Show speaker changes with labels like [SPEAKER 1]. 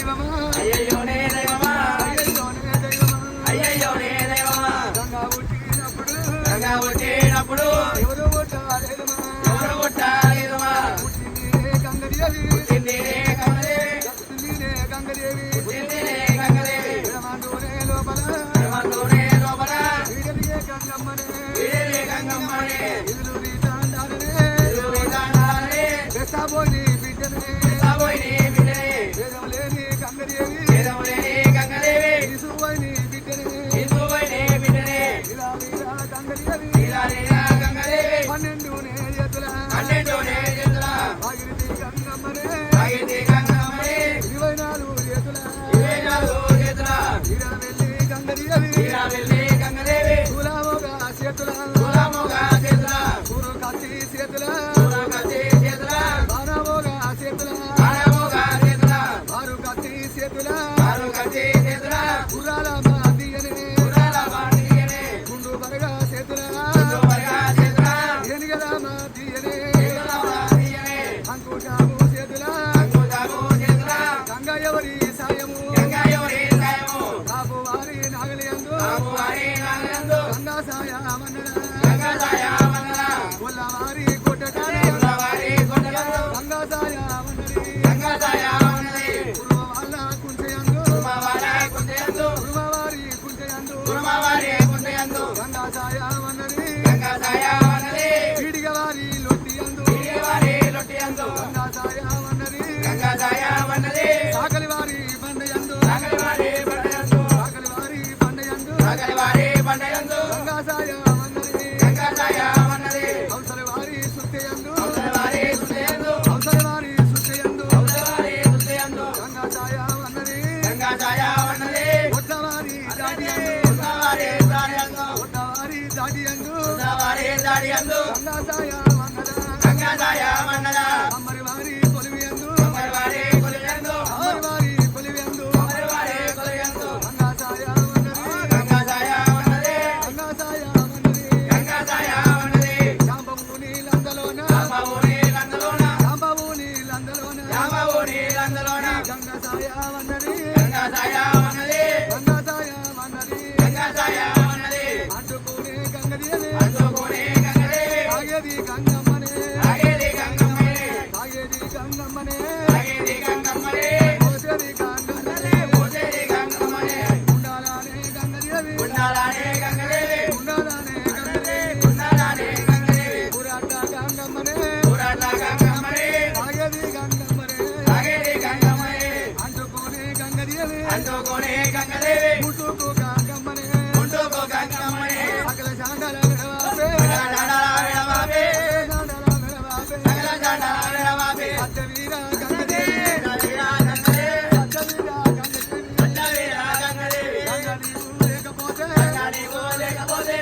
[SPEAKER 1] దైవమా
[SPEAKER 2] అయ్యయ్యోనే దైవమా అయ్యయ్యోనే దైవమా గంగా పుట్టినప్పుడు
[SPEAKER 1] ఎవరు పుట్టాలేదమా
[SPEAKER 2] పుట్టింది
[SPEAKER 1] గంగదేవి
[SPEAKER 2] గంగదేవి
[SPEAKER 1] లోపల గంగమ్మనే ఇల్లు రీతాండాలనే బెసాబోని బిడ్డనే వేదం లేని గంగదేవి ఇసువైని బిడ్డనే ఇలా గంగదేవి 12 చేతుల ఆగిరిది గంగమ్మనే 24 చేతుల ఇరావెల్లి గంగదేవి కులామోగా చేతుల కత్తి చేతుల బాణమోగా చేతుల ఆరు కత్తి చేతుల గుర్రాల మాదియనే గుండు బరగా చేతుల ఎనిగల మాదియనే అంకుశాము చేతుల గంగ ఎవరి సాయము కాపు వారి నాగలియందు గంగా సాయమన్నడా కొల్లవారి కొట్టటానే గంగా సాయమన్నది కురుమ వాళ్ళ కుంచయందు కురుమవారి కుంచయందు గంగా సాయమన్నది వీడిగవారి లొట్టియందు గంగా సాయమన్నది సాకలి వారి బండయందు గంగా సాయమన్నది అవసర వారి సుత్తయందు గంగా సాయమన్నది ఒట్టవారి దాడియందు గంగా సాయమన్నదా అమ్మరి వారి కొలివియందు గంగా సాయమన్నది శాంబవు నీలందలోన గంగా సాయమన్నది అంటుకునే గంగదేవి ఆగేది గంగమ్మనే మోసేది గంగమ్మనే ఉండాలనే గంగదేవి పురాట గంగమ్మనే ఆగేది గంగమ్మనే అంటుకునే గంగదేవి ముట్టుకు గంగమ్మనే సకల శాండల విడవాపే అద్దవీర గంగదేవి గంగా నీవు లేకపోతే